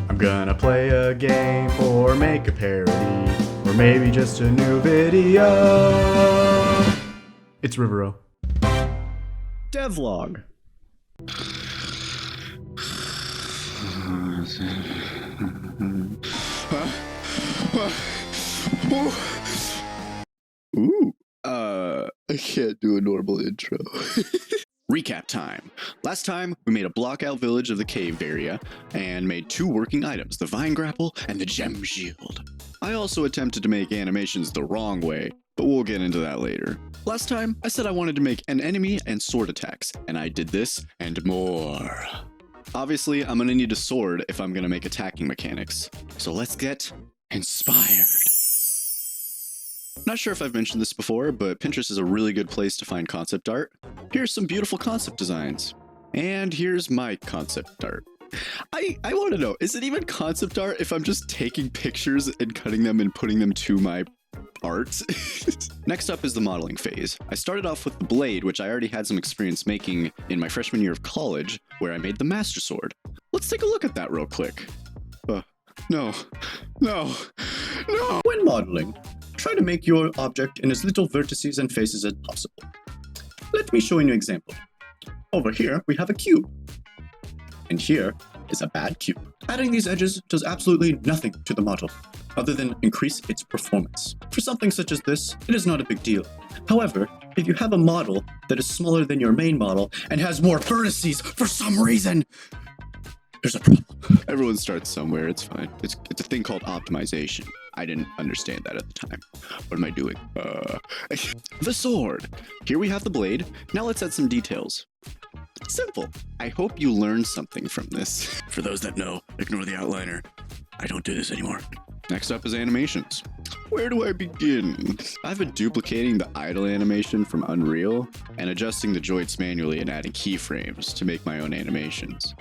I'm gonna play a game or make a parody, or maybe just a new video. It's Rivero. Devlog. Ooh, I can't do a normal intro. Recap time. Last time, we made a block-out village of the cave area, and made 2 working items, the vine grapple and the gem shield. I also attempted to make animations the wrong way, but we'll get into that later. Last time, I said I wanted to make an enemy and sword attacks, and I did this and more. Obviously, I'm gonna need a sword if I'm gonna make attacking mechanics, so let's get inspired. Not sure if I've mentioned this before, but Pinterest is a really good place to find concept art. Here's some beautiful concept designs. And here's my concept art. I want to know, is it even concept art if I'm just taking pictures and cutting them and putting them to my art? Next up is the modeling phase. I started off with the blade, which I already had some experience making in my freshman year of college, where I made the Master Sword. Let's take a look at that real quick. No. When modeling, try to make your object in as little vertices and faces as possible. Let me show you an example. Over here, we have a cube. And here is a bad cube. Adding these edges does absolutely nothing to the model, other than increase its performance. For something such as this, it is not a big deal. However, if you have a model that is smaller than your main model and has more vertices for some reason, there's a problem. Everyone starts somewhere, it's fine. It's a thing called optimization. I didn't understand that at the time. What am I doing? The sword. Here we have the blade. Now let's add some details. Simple. I hope you learned something from this. For those that know, ignore the outliner. I don't do this anymore. Next up is animations. Where do I begin? I've been duplicating the idle animation from Unreal and adjusting the joints manually and adding keyframes to make my own animations.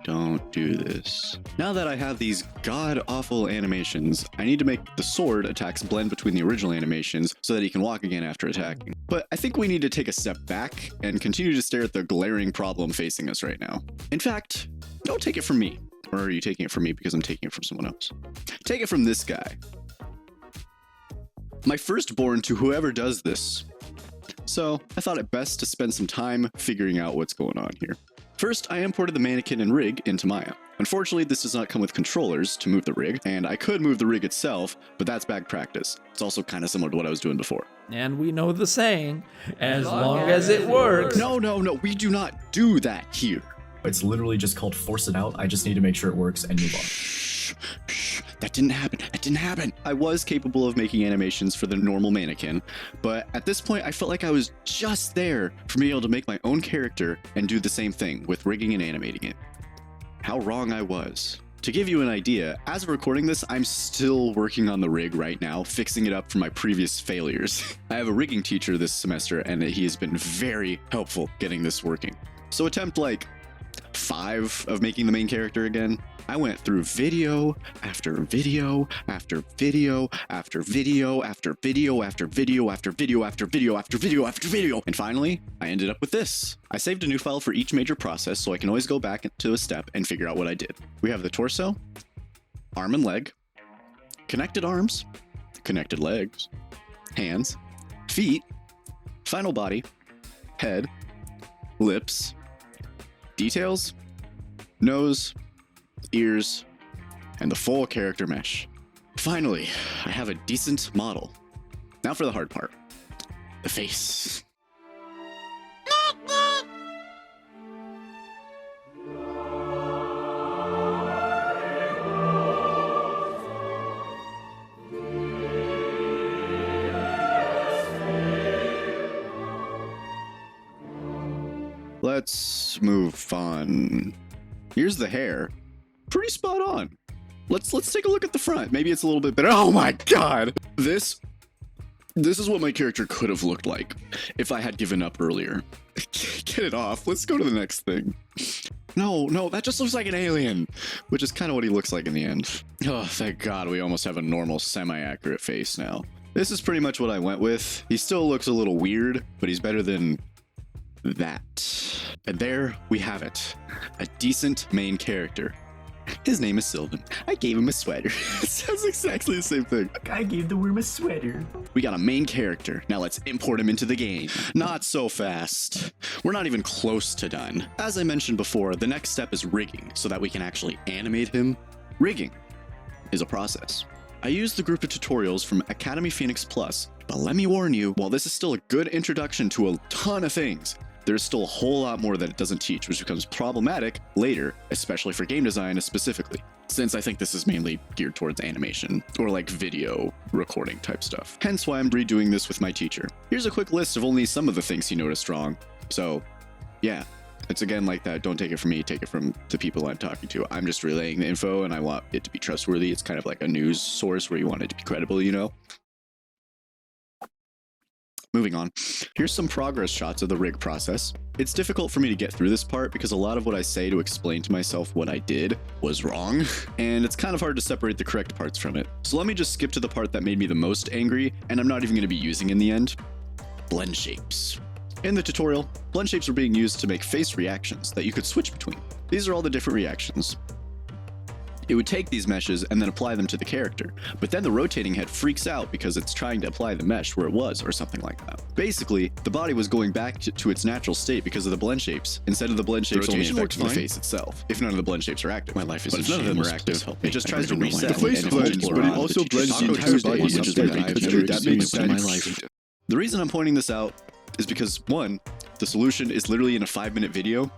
Don't do this. Now that I have these god-awful animations, I need to make the sword attacks blend between the original animations so that he can walk again after attacking. But I think we need to take a step back and continue to stare at the glaring problem facing us right now. In fact, don't take it from me. Or are you taking it from me because I'm taking it from someone else? Take it from this guy. My firstborn to whoever does this. So I thought it best to spend some time figuring out what's going on here. First, I imported the mannequin and rig into Maya. Unfortunately, this does not come with controllers to move the rig, and I could move the rig itself, but that's bad practice. It's also kind of similar to what I was doing before. And we know the saying, as long as it works. No, we do not do that here. It's literally just called force it out. I just need to make sure it works and move on. Shh. That didn't happen. I was capable of making animations for the normal mannequin, but at this point I felt like I was just there for me able to make my own character and do the same thing with rigging and animating it. How wrong I was. To give you an idea, as of recording this, I'm still working on the rig right now, fixing it up from my previous failures. I have a rigging teacher this semester and he has been very helpful getting this working. So attempt like 5 of making the main character again. I went through video after video after video after video after video after video after video after video after video after video, and finally I ended up with this. I saved a new file for each major process so I can always go back to a step and figure out what I did. We have the torso, arm and leg, connected arms, connected legs, hands, feet, final body, head, lips, details, nose, ears, and the full character mesh. Finally, I have a decent model. Now for the hard part, the face. Let's move on. Here's the hair. Pretty spot on. Let's take a look at the front. Maybe it's a little bit better. Oh my god! This is what my character could have looked like if I had given up earlier. Get it off. Let's go to the next thing. No, that just looks like an alien, which is kind of what he looks like in the end. Oh, thank god we almost have a normal, semi-accurate face now. This is pretty much what I went with. He still looks a little weird, but he's better than that. And there we have it. A decent main character. His name is Sylvan. I gave him a sweater. It sounds exactly the same thing. I gave the worm a sweater. We got a main character. Now let's import him into the game. Not so fast. We're not even close to done. As I mentioned before, the next step is rigging so that we can actually animate him. Rigging is a process. I used the group of tutorials from Academy Phoenix Plus, but let me warn you, while this is still a good introduction to a ton of things, there's still a whole lot more that it doesn't teach, which becomes problematic later, especially for game design specifically, since I think this is mainly geared towards animation or like video recording type stuff. Hence why I'm redoing this with my teacher. Here's a quick list of only some of the things he noticed wrong. So yeah, it's again like that. Don't take it from me, take it from the people I'm talking to. I'm just relaying the info and I want it to be trustworthy. It's kind of like a news source where you want it to be credible, you know? Moving on, here's some progress shots of the rig process. It's difficult for me to get through this part because a lot of what I say to explain to myself what I did was wrong, and it's kind of hard to separate the correct parts from it. So let me just skip to the part that made me the most angry, and I'm not even going to be using in the end. Blend shapes. In the tutorial, blend shapes were being used to make face reactions that you could switch between. These are all the different reactions. It would take these meshes and then apply them to the character, but then the rotating head freaks out because it's trying to apply the mesh where it was or something like that. Basically, the body was going back to its natural state because of the blend shapes, instead of the blend shapes only affecting the face itself, if none of the blend shapes are active. My life is but if none of them are active, it just tries to reset. The face blends, but it also blends the entire body, which is very good. That makes sense. The reason I'm pointing this out is because, one, the solution is literally in a 5-minute video,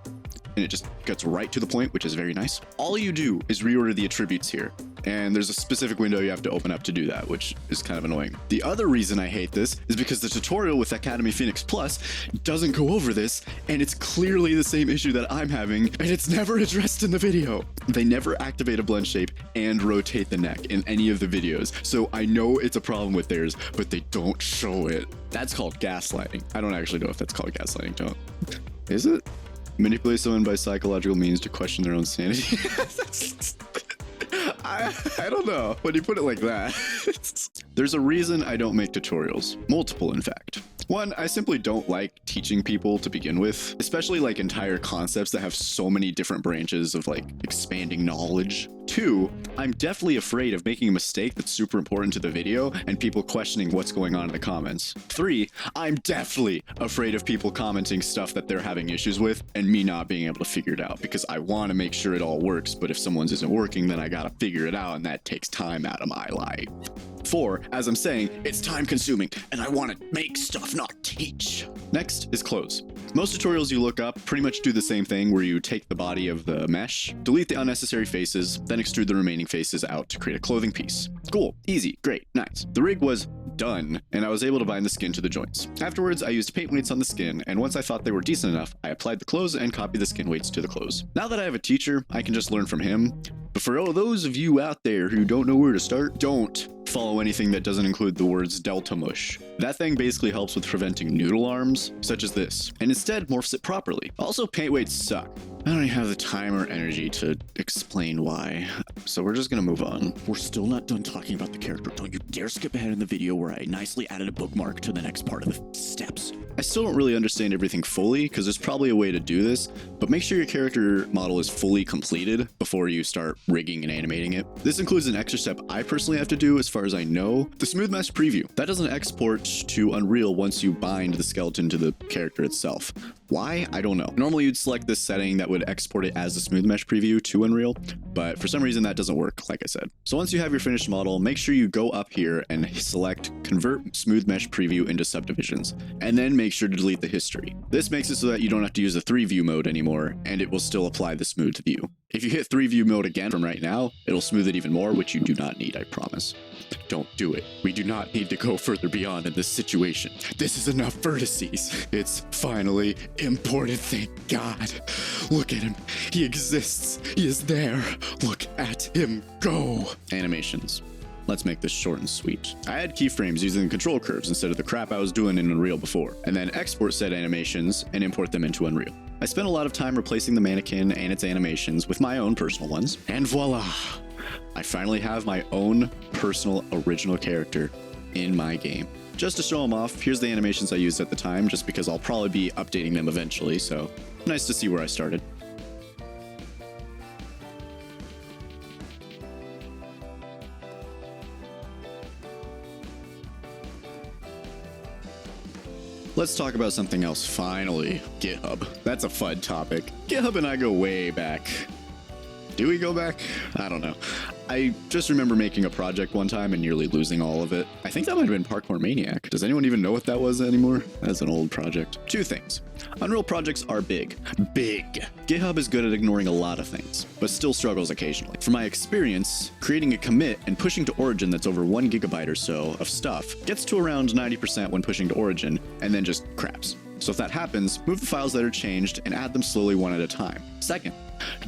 and it just gets right to the point, which is very nice. All you do is reorder the attributes here, and there's a specific window you have to open up to do that, which is kind of annoying. The other reason I hate this is because the tutorial with Academy Phoenix Plus doesn't go over this, and it's clearly the same issue that I'm having, and it's never addressed in the video. They never activate a blend shape and rotate the neck in any of the videos, so I know it's a problem with theirs, but they don't show it. That's called gaslighting. I don't actually know if that's called gaslighting, don't. Is it? Manipulate someone by psychological means to question their own sanity. I don't know when you put it like that. There's a reason I don't make tutorials. Multiple, in fact. One, I simply don't like teaching people to begin with, especially like entire concepts that have so many different branches of like expanding knowledge. Two, I'm definitely afraid of making a mistake that's super important to the video and people questioning what's going on in the comments. Three, I'm definitely afraid of people commenting stuff that they're having issues with and me not being able to figure it out because I want to make sure it all works, but if someone's isn't working, then I gotta figure it out and that takes time out of my life. Four, as I'm saying, it's time consuming and I want to make stuff, not teach. Next is clothes. Most tutorials you look up pretty much do the same thing where you take the body of the mesh, delete the unnecessary faces, then extrude the remaining faces out to create a clothing piece. Cool, easy, great, nice. The rig was done and I was able to bind the skin to the joints. Afterwards, I used paint weights on the skin, and once I thought they were decent enough, I applied the clothes and copied the skin weights to the clothes. Now that I have a teacher, I can just learn from him. But for all those of you out there who don't know where to start, don't follow anything that doesn't include the words delta mush. That thing basically helps with preventing noodle arms, such as this, and instead morphs it properly. Also, paint weights suck. I don't even have the time or energy to explain why, so we're just gonna move on. We're still not done talking about the character. Don't you dare skip ahead in the video where I nicely added a bookmark to the next part of the steps. I still don't really understand everything fully, because there's probably a way to do this, but make sure your character model is fully completed before you start rigging and animating it. This includes an extra step I personally have to do as far as I know, the smooth mesh preview. That doesn't export to Unreal once you bind the skeleton to the character itself. Why? I don't know. Normally you'd select this setting that would export it as a smooth mesh preview to Unreal, but for some reason that doesn't work, like I said. So once you have your finished model, make sure you go up here and select Convert Smooth Mesh Preview into Subdivisions, and then make sure to delete the history. This makes it so that you don't have to use the 3-view mode anymore, and it will still apply the smooth view. If you hit 3-view mode again from right now, it'll smooth it even more, which you do not need, I promise. Don't do it. We do not need to go further beyond in this situation. This is enough vertices. It's finally imported, thank God. Look at him. He exists. He is there. Look at him go. Animations. Let's make this short and sweet. I add keyframes using control curves instead of the crap I was doing in Unreal before, and then export said animations and import them into Unreal. I spent a lot of time replacing the mannequin and its animations with my own personal ones, and voila! I finally have my own personal original character in my game. Just to show them off, here's the animations I used at the time, just because I'll probably be updating them eventually, so nice to see where I started. let's talk about something else finally. GitHub. That's a FUD topic. GitHub and I go way back. Do we go back? I don't know. I just remember making a project one time and nearly losing all of it. I think that might have been Parkour Maniac. Does anyone even know what that was anymore? That's an old project. Two things. Unreal projects are big. Big. GitHub is good at ignoring a lot of things, but still struggles occasionally. From my experience, creating a commit and pushing to origin that's over 1 gigabyte or so of stuff gets to around 90% when pushing to origin, and then just craps. So if that happens, move the files that are changed and add them slowly one at a time. Second,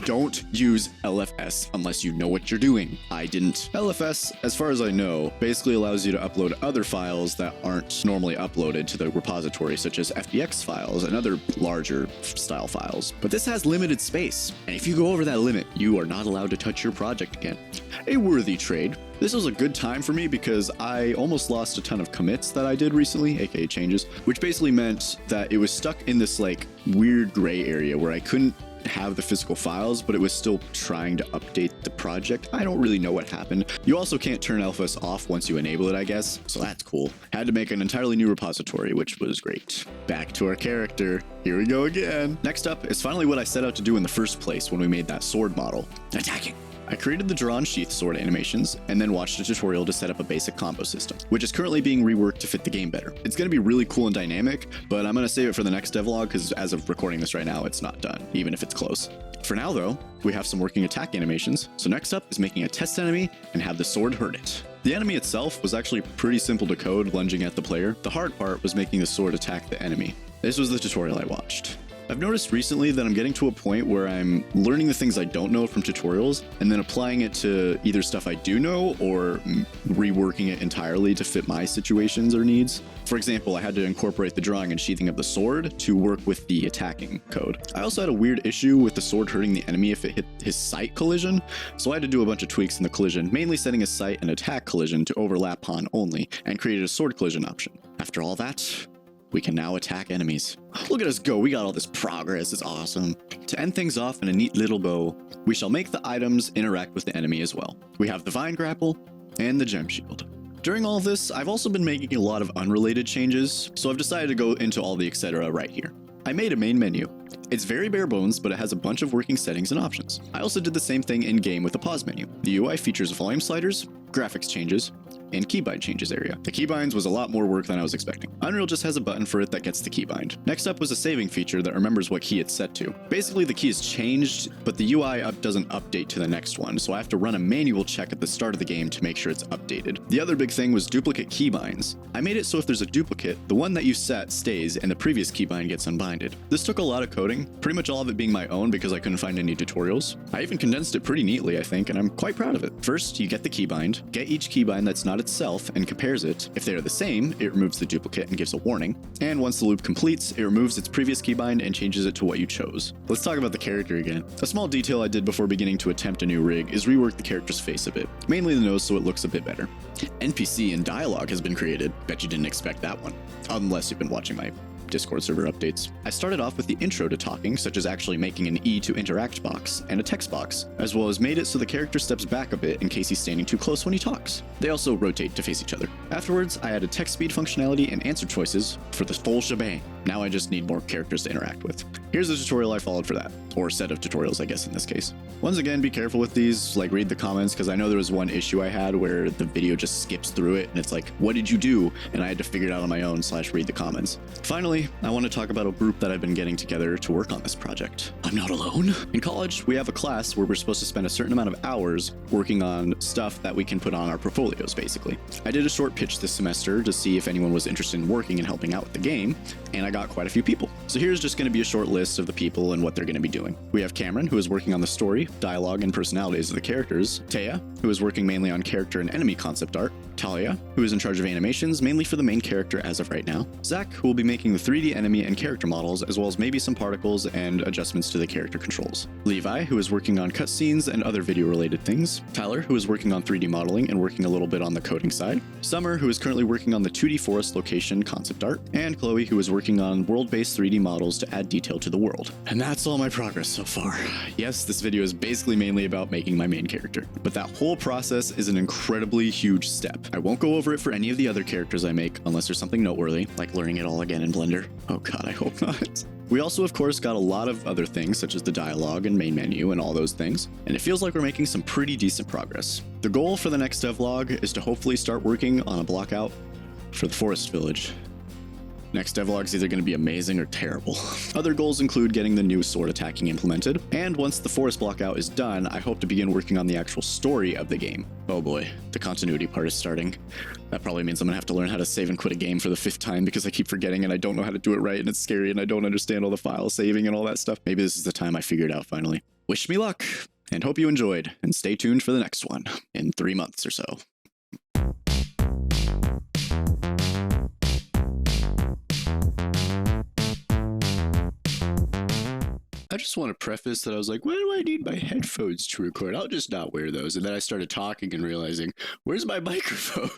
don't use LFS unless you know what you're doing. I didn't. LFS, as far as I know, basically allows you to upload other files that aren't normally uploaded to the repository, such as FBX files and other larger style files. But this has limited space, and if you go over that limit, you are not allowed to touch your project again. A worthy trade. This was a good time for me because I almost lost a ton of commits that I did recently, aka changes, which basically meant that it was stuck in this like weird gray area where I couldn't have the physical files, but it was still trying to update the project. I don't really know what happened. You also can't turn LFS off once you enable it, I guess, so that's cool. Had to make an entirely new repository, which was great. Back to our character. Here we go again. Next up is finally what I set out to do in the first place when we made that sword model. Attacking. I created the drawn sheath sword animations and then watched a tutorial to set up a basic combo system, which is currently being reworked to fit the game better. It's going to be really cool and dynamic, but I'm going to save it for the next devlog because as of recording this right now, it's not done, even if it's close. For now though, we have some working attack animations, so next up is making a test enemy and have the sword hurt it. The enemy itself was actually pretty simple to code, lunging at the player. The hard part was making the sword attack the enemy. This was the tutorial I watched. I've noticed recently that I'm getting to a point where I'm learning the things I don't know from tutorials and then applying it to either stuff I do know or reworking it entirely to fit my situations or needs. For example, I had to incorporate the drawing and sheathing of the sword to work with the attacking code. I also had a weird issue with the sword hurting the enemy if it hit his sight collision, so I had to do a bunch of tweaks in the collision, mainly setting his sight and attack collision to overlap pawn only, and created a sword collision option. After all that, we can now attack enemies. Look at us go, we got all this progress, it's awesome. To end things off in a neat little bow, we shall make the items interact with the enemy as well. We have the vine grapple and the gem shield. During all of this, I've also been making a lot of unrelated changes, so I've decided to go into all the etc. right here. I made a main menu. It's very bare bones, but it has a bunch of working settings and options. I also did the same thing in game with the pause menu. The UI features volume sliders, graphics changes, and keybind changes area. The keybinds was a lot more work than I was expecting. Unreal just has a button for it that gets the keybind. Next up was a saving feature that remembers what key it's set to. Basically the key is changed, but the UI doesn't update to the next one, so I have to run a manual check at the start of the game to make sure it's updated. The other big thing was duplicate keybinds. I made it so if there's a duplicate, the one that you set stays and the previous keybind gets unbinded. This took a lot of coding, pretty much all of it being my own because I couldn't find any tutorials. I even condensed it pretty neatly, I think, and I'm quite proud of it. First, you get the keybind, get each keybind that's not itself and compares it. If they are the same, it removes the duplicate and gives a warning. And once the loop completes, it removes its previous keybind and changes it to what you chose. Let's talk about the character again. A small detail I did before beginning to attempt a new rig is rework the character's face a bit, mainly the nose so it looks a bit better. NPC and dialogue has been created. Bet you didn't expect that one, unless you've been watching my Discord server updates. I started off with the intro to talking, such as actually making an E to interact box and a text box, as well as made it so the character steps back a bit in case he's standing too close when he talks. They also rotate to face each other. Afterwards, I added text speed functionality and answer choices for the full shebang. Now I just need more characters to interact with. Here's the tutorial I followed for that, or set of tutorials I guess in this case. Once again, be careful with these, like read the comments, because I know there was one issue I had where the video just skips through it and it's like, what did you do? And I had to figure it out on my own / read the comments. Finally, I want to talk about a group that I've been getting together to work on this project. I'm not alone. In college, we have a class where we're supposed to spend a certain amount of hours working on stuff that we can put on our portfolios, basically. I did a short pitch this semester to see if anyone was interested in working and helping out with the game, and I got quite a few people. So here's just going to be a short list of the people and what they're going to be doing. We have Cameron, who is working on the story, dialogue, and personalities of the characters. Taya, who is working mainly on character and enemy concept art. Talia, who is in charge of animations, mainly for the main character as of right now. Zach, who will be making the 3D enemy and character models, as well as maybe some particles and adjustments to the character controls. Levi, who is working on cutscenes and other video-related things. Tyler, who is working on 3D modeling and working a little bit on the coding side. Summer, who is currently working on the 2D forest location concept art. And Chloe, who is working on world-based 3D models to add detail to the world. And that's all my progress so far. Yes, this video is basically mainly about making my main character, but that whole process is an incredibly huge step. I won't go over it for any of the other characters I make unless there's something noteworthy, like learning it all again in Blender. Oh god, I hope not. We also, of course, got a lot of other things, such as the dialogue and main menu and all those things, and it feels like we're making some pretty decent progress. The goal for the next devlog is to hopefully start working on a block out for the Forest Village. Next devlog is either going to be amazing or terrible. Other goals include getting the new sword attacking implemented, and once the forest block out is done, I hope to begin working on the actual story of the game. Oh boy, the continuity part is starting. That probably means I'm going to have to learn how to save and quit a game for the 5th time because I keep forgetting and I don't know how to do it right and it's scary and I don't understand all the file saving and all that stuff. Maybe this is the time I figure it out finally. Wish me luck, and hope you enjoyed, and stay tuned for the next one in 3 months or so. I just want to preface that I was like, why do I need my headphones to record? I'll just not wear those. And then I started talking and realizing, where's my microphone?